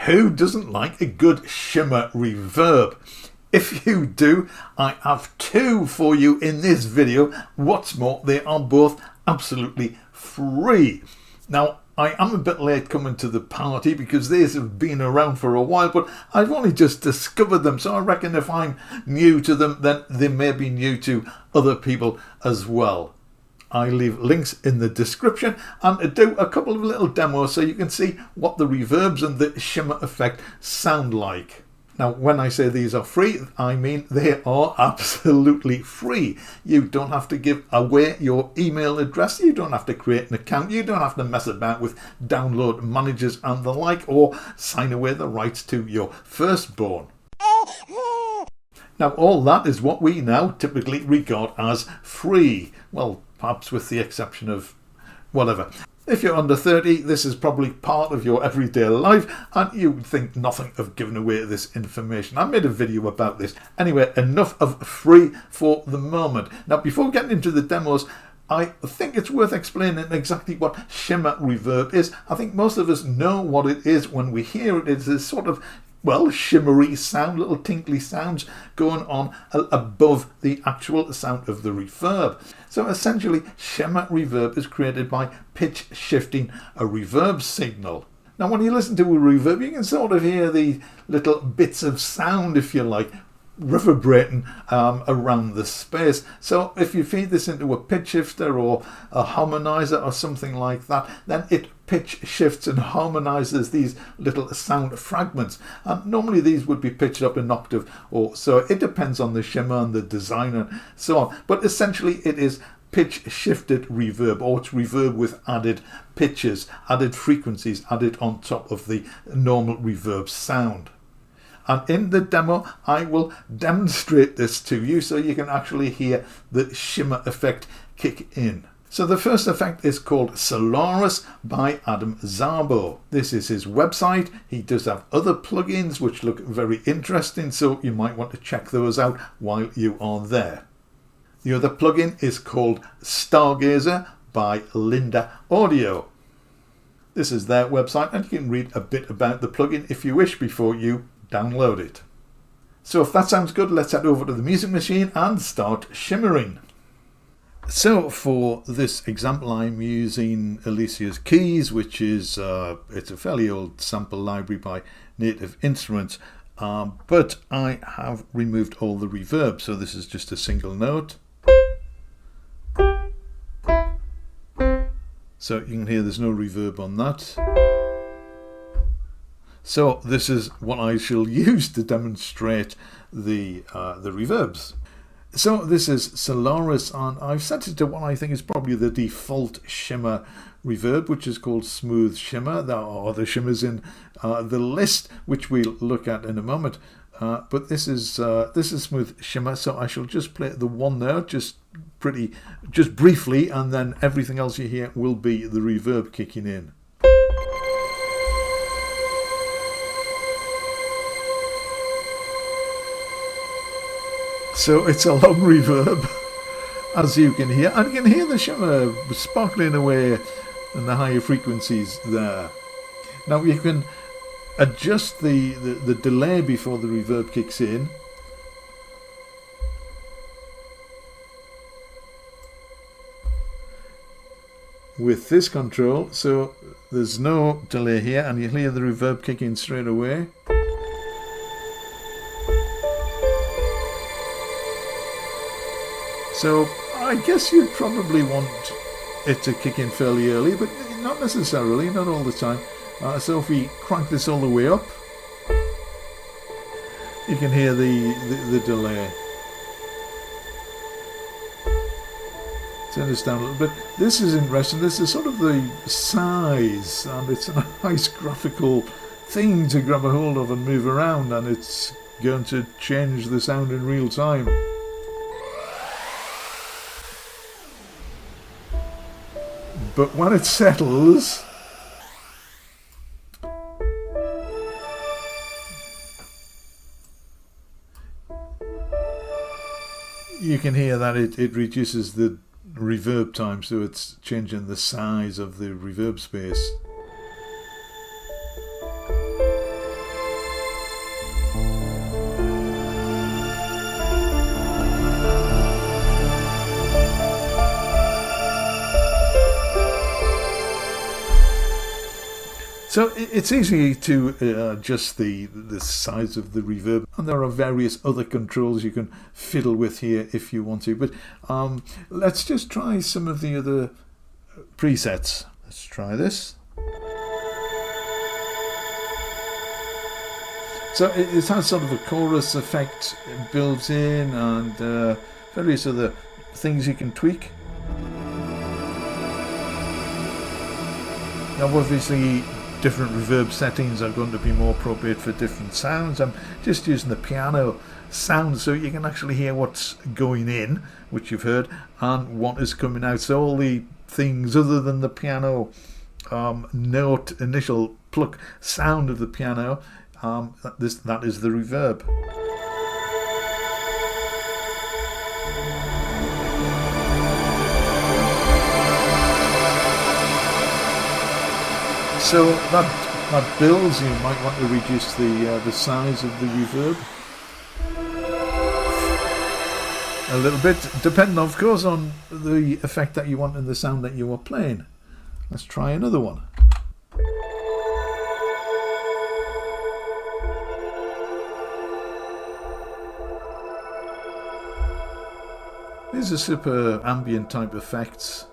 Who doesn't like a good shimmer reverb? If you do, I have two for you in this video. What's more, they are both absolutely free. Now, I am a bit late coming to the party because these have been around for a while, but I've only just discovered them, so I reckon if I'm new to them, then they may be new to other people as well. I leave links in the description and do a couple of little demos so you can see what the reverbs and the shimmer effect sound like. Now, when I say these are free, I mean they are absolutely free. You don't have to give away your email address, you don't have to create an account, you don't have to mess about with download managers and the like, or sign away the rights to your firstborn. Now, all that is what we now typically regard as free. Well, perhaps with the exception of whatever. If you're under 30, this is probably part of your everyday life and you would think nothing of giving away this information. I made a video about this. Anyway, enough of free for the moment. Now, before getting into the demos, I think it's worth explaining exactly what shimmer reverb is. I think most of us know what it is when we hear it. It's this sort of, well, shimmery sound, little tinkly sounds going on above the actual sound of the reverb. So essentially, shimmer reverb is created by pitch shifting a reverb signal. Now, when you listen to a reverb, you can sort of hear the little bits of sound, if you like, reverberating around the space. So if you feed this into a pitch shifter or a harmonizer or something like that, then it pitch shifts and harmonizes these little sound fragments. And normally these would be pitched up an octave or so. It depends on the shimmer and the design and so on. But essentially it is pitch shifted reverb, or it's reverb with added pitches, added frequencies added on top of the normal reverb sound. And in the demo, I will demonstrate this to you so you can actually hear the shimmer effect kick in. So the first effect is called Solaris by Szabo. This is his website. He does have other plugins which look very interesting, so you might want to check those out while you are there. The other plugin is called Stargazer by Linda Audio. This is their website and you can read a bit about the plugin if you wish before you download it. So if that sounds good, let's head over to the music machine and start shimmering. So for this example, I'm using Alicia's Keys, which is it's a fairly old sample library by Native Instruments, but I have removed all the reverb, so this is just a single note. So you can hear there's no reverb on that. So this is what I shall use to demonstrate the reverbs. So this is Solaris, and I've set it to what I think is probably the default shimmer reverb, which is called Smooth Shimmer. There are other shimmers in the list, which we'll look at in a moment. But this is Smooth Shimmer, so I shall just play the one note, just briefly, and then everything else you hear will be the reverb kicking in. So it's a long reverb, as you can hear, and you can hear the shimmer sparkling away in the higher frequencies there. Now you can adjust the delay before the reverb kicks in. With this control, so there's no delay here, and you hear the reverb kick in straight away. So I guess you'd probably want it to kick in fairly early, but not necessarily, not all the time. So if we crank this all the way up, you can hear the delay. Turn this down a little bit. This is interesting. This is sort of the size, and it's a nice graphical thing to grab a hold of and move around, and it's going to change the sound in real time. But when it settles, you can hear that it reduces the reverb time, so it's changing the size of the reverb space. So it's easy to adjust the size of the reverb, and there are various other controls you can fiddle with here if you want to. But let's just try some of the other presets. Let's try this. So it has sort of a chorus effect built in, and various other things you can tweak. Now obviously different reverb settings are going to be more appropriate for different sounds. I'm just using the piano sound so you can actually hear what's going in, which you've heard, and what is coming out. So all the things other than the piano note, initial pluck sound of the piano, that is the reverb. So that builds. You might want to reduce the size of the reverb a little bit, depending of course on the effect that you want and the sound that you are playing. Let's try another one. These are super ambient type effects.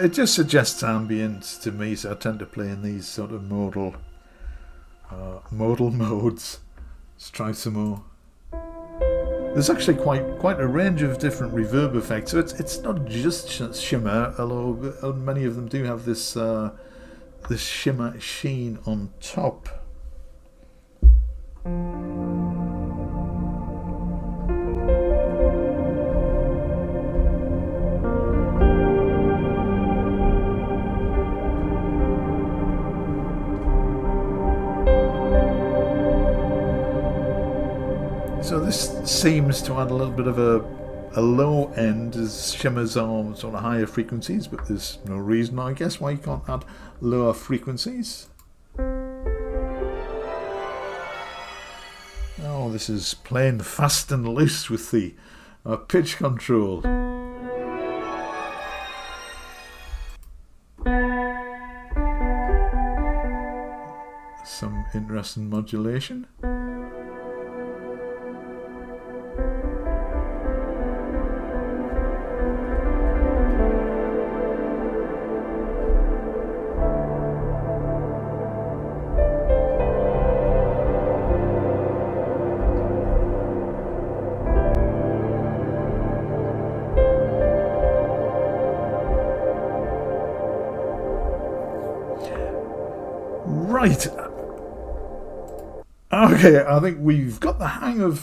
It just suggests ambience to me, so I tend to play in these sort of modal modes. Let's try some more. There's actually quite a range of different reverb effects, so it's not just shimmer, although many of them do have this this shimmer sheen on top. So this seems to add a little bit of a low end, as shimmers are sort of higher frequencies, but there's no reason, I guess, why you can't add lower frequencies. Oh, this is playing fast and loose with the pitch control. Some interesting modulation. Right. Okay, I think we've got the hang of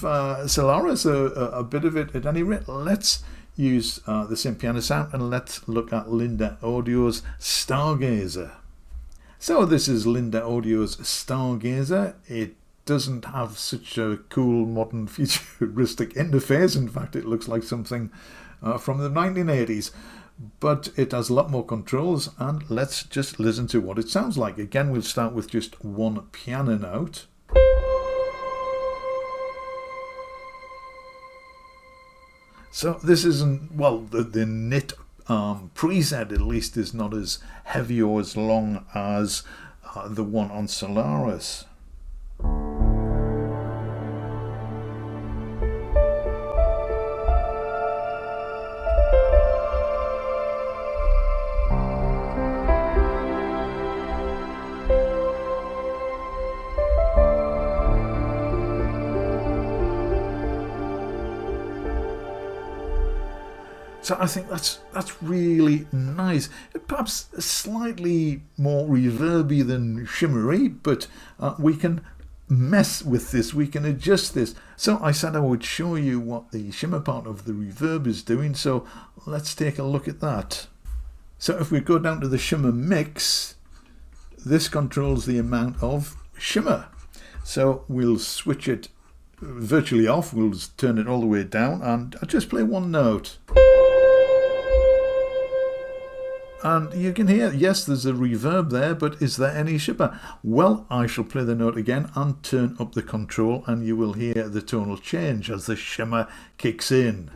Solaris, a bit of it at any rate. Let's use the same piano sound and let's look at Linda Audio's Stargazer. So this is Linda Audio's Stargazer. It doesn't have such a cool modern futuristic interface. In fact, it looks like something from the 1980s. But it has a lot more controls, and let's just listen to what it sounds like. Again, we'll start with just one piano note. So this isn't, well, the knit preset at least is not as heavy or as long as the one on Solaris. So I think that's really nice. Perhaps slightly more reverby than shimmery, but we can mess with this, we can adjust this. So I said I would show you what the shimmer part of the reverb is doing, so let's take a look at that. So if we go down to the shimmer mix, this controls the amount of shimmer. So we'll switch it virtually off, we'll just turn it all the way down, and I'll just play one note. And you can hear, yes, there's a reverb there, but is there any shimmer? Well, I shall play the note again and turn up the control, and you will hear the tonal change as the shimmer kicks in.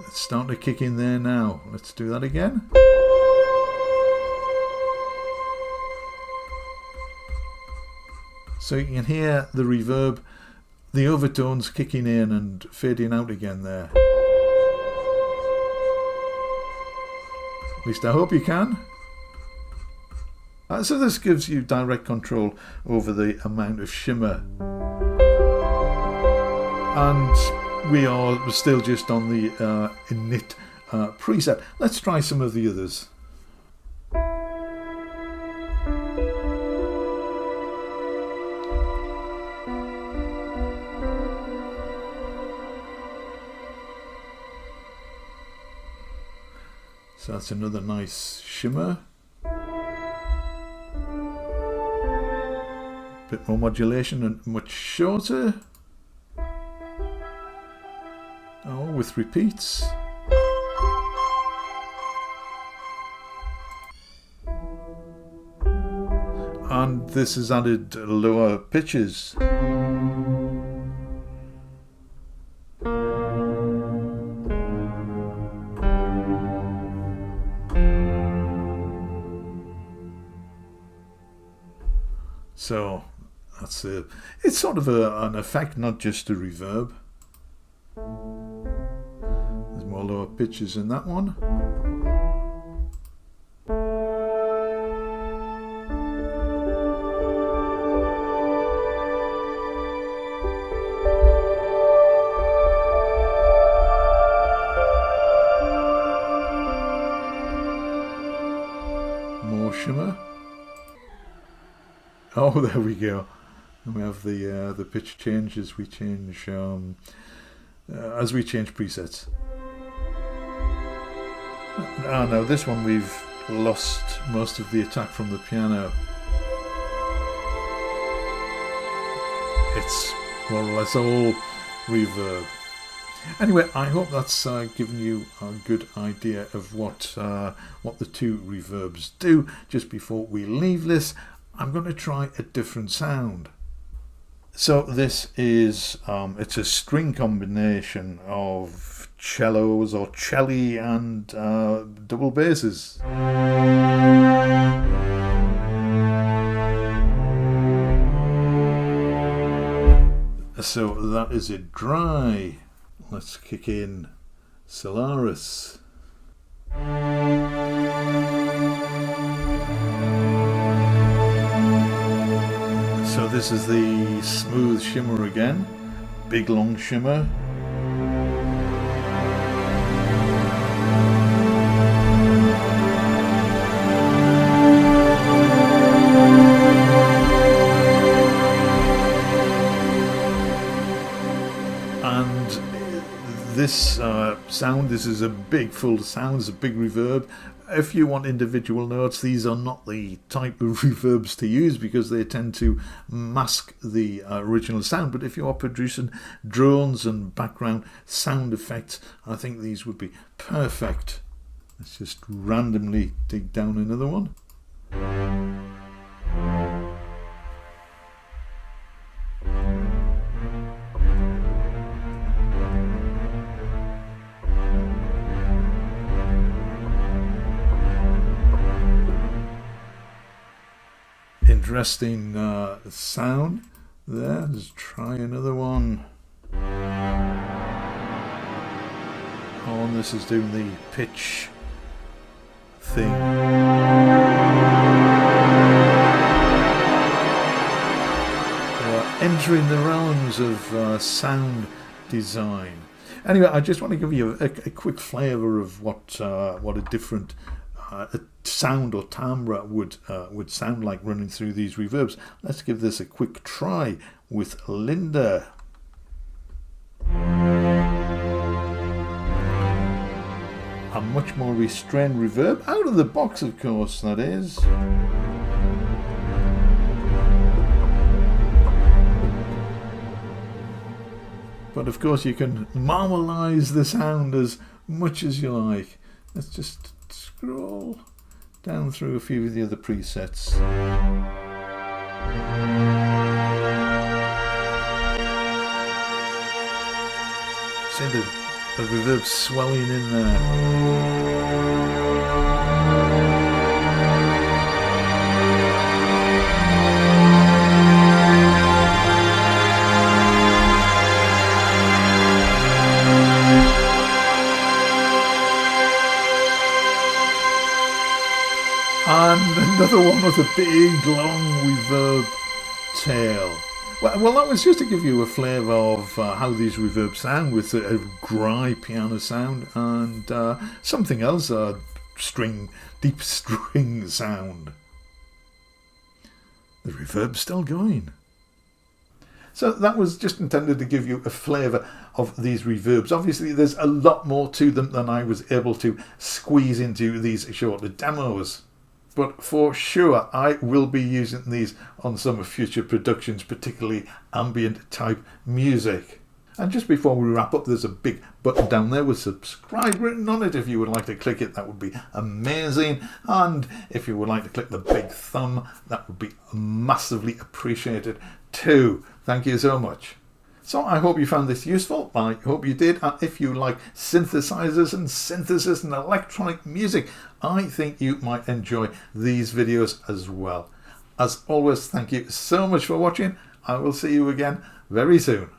It's starting to kick in there now. Let's do that again. So you can hear the reverb, the overtones kicking in and fading out again there. At least I hope you can. So this gives you direct control over the amount of shimmer. And we are still just on the init preset. Let's try some of the others. So that's another nice shimmer. Bit more modulation and much shorter. Oh, with repeats. And this has added lower pitches. So that's it's sort of an effect, not just a reverb. There's more lower pitches in that one. More shimmer. Oh, there we go. And we have the pitch change as we change presets. Now this one we've lost most of the attack from the piano. It's more or less all reverb. Anyway, I hope that's given you a good idea of what the two reverbs do. Just before we leave this, I'm going to try a different sound. So this is it's a string combination of cellos or celli and double basses. So that is a dry. Let's kick in Solaris. So this is the smooth shimmer again, big long shimmer. And this sound, this is a big full sound, it's a big reverb. If you want individual notes, these are not the type of reverbs to use because they tend to mask the original sound. But if you are producing drones and background sound effects, I think these would be perfect. Let's just randomly dig down another one. Interesting sound there. Let's try another one. Oh, and this is doing the pitch thing. Entering the realms of sound design. Anyway, I just want to give you a quick flavour of what a different sound or timbre would sound like running through these reverbs. Let's give this a quick try with Linda. a much more restrained reverb, out of the box of course that is. But of course you can marmalise the sound as much as you like. Let's just scroll down through a few of the other presets. See the reverb swelling in there. And another one with a big long reverb tail. Well, that was just to give you a flavour of how these reverbs sound, with a dry piano sound and something else, a deep string sound. The reverb's still going. So that was just intended to give you a flavour of these reverbs. Obviously there's a lot more to them than I was able to squeeze into these shorter demos. But for sure I will be using these on some future productions, particularly ambient type music. And just before we wrap up, there's a big button down there with subscribe written on it. If you would like to click it, that would be amazing. And if you would like to click the big thumb, that would be massively appreciated too. Thank you so much. So I hope you found this useful. I hope you did. And if you like synthesizers and synthesis and electronic music, I think you might enjoy these videos as well. As always, thank you so much for watching. I will see you again very soon.